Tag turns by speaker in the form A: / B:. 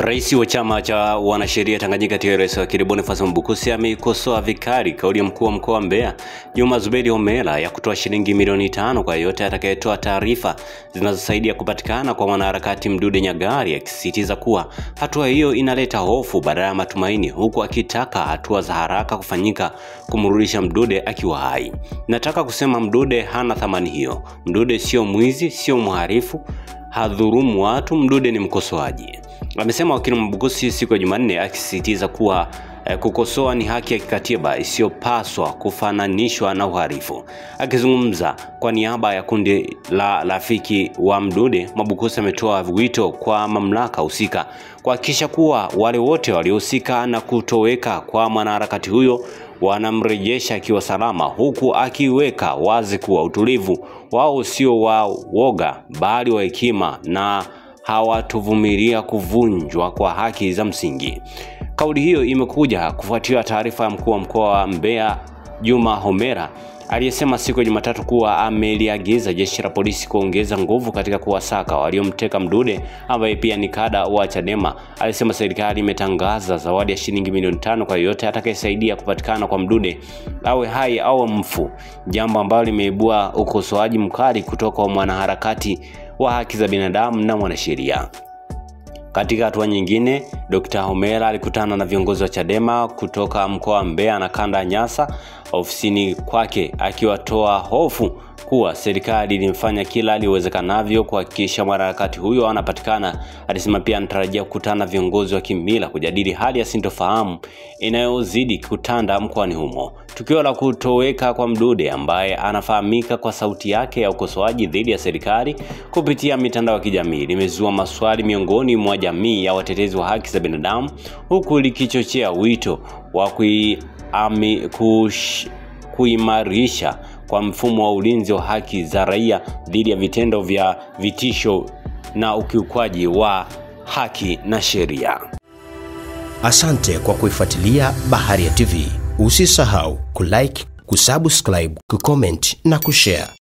A: Rais wa chama cha wanasheria Tanganyika TLS Wakili Boniface Mwabukusi ameikosoa vikali kauli ya mkuu wa mkoa wa Mbeya Juma Zuberi Homera ya kutoa shilingi milioni 5 kwa yote atakayetoa taarifa zinazosaidia kupatikana kwa mwanaharakati Mdude Nyagali, akisisitiza kuwa hatua hiyo inaleta hofu badala ya matumaini, huku akitaka hatua za haraka kufanyika kumrudisha Mdude akiwa hai. Nataka kusema Mdude hana thamani hiyo. Mdude sio mwizi, sio mhalifu, hadhurumu watu. Mdude ni mkosoaji, amesema Wakili Mwabukusi siku ya Jumanne, akisisitiza kuwa kukosoa ni haki ya kikatiba isiyopaswa kufananishwa na uhalifu. Akizungumza kwa niaba ya kundi la rafiki wa Mdude, Mwabukusi ametoa wito kwa mamlaka husika kuhakikisha kuwa wale wote waliohusika na kutoweka kwa mwanaharakati huyo wanamrejesha akiwa salama, huku akiweka wazi kuwa utulivu wao sio wa woga bali wa hekima na hawatuvumilia kuvunjwa kwa haki za msingi. Kauli hiyo imekuja kufuatia taarifa ya mkuu wa mkoa wa Mbeya Juma Homera aliyesema siku ya Jumatatu kuwa ameliagiza jeshi la polisi kuongeza nguvu katika kuwasaka waliomteka Mdude, ambaye pia ni kada wa Chadema. Alisema serikali imetangaza zawadi ya shilingi milioni 5 kwa yote atakayesaidia kupatikana kwa Mdude, awe hai au mfu, jambo ambalo limeibua ukosoaji mkali kutoka kwa mwanaharakati wa haki za binadamu na mwanasheria. Katika hatua nyingine, Dr. Homera alikutana na viongozi wa Chadema kutoka mkoa wa Mbeya na kanda ya Nyasa ofisini kwake, akiwatoa hofu kuwa serikali ilimfanya kila liwezekanavyo kuhakikisha mwanaharakati huyo anapatikana. Alisema pia anatarajia kukutana na viongozi wa kimila kujadili hali ya sintofahamu inayozidi kutanda mkoani humo. Tukio la kutoweka kwa Mdude, ambaye anafahamika kwa sauti yake ya ukosoaji dhidi ya serikali kupitia mitandao ya kijamii, limezua maswali miongoni mwa jamii ya watetezi wa haki za binadamu, huku likichochea wito wa kuimarisha kwa mfumo wa ulinzi wa haki za raia dhidi ya vitendo vya vitisho na ukiukwaji wa haki na sheria.
B: Asante kwa kuifuatilia Baharia TV. Usisahau kulike, kusubscribe, kucomment na kushare.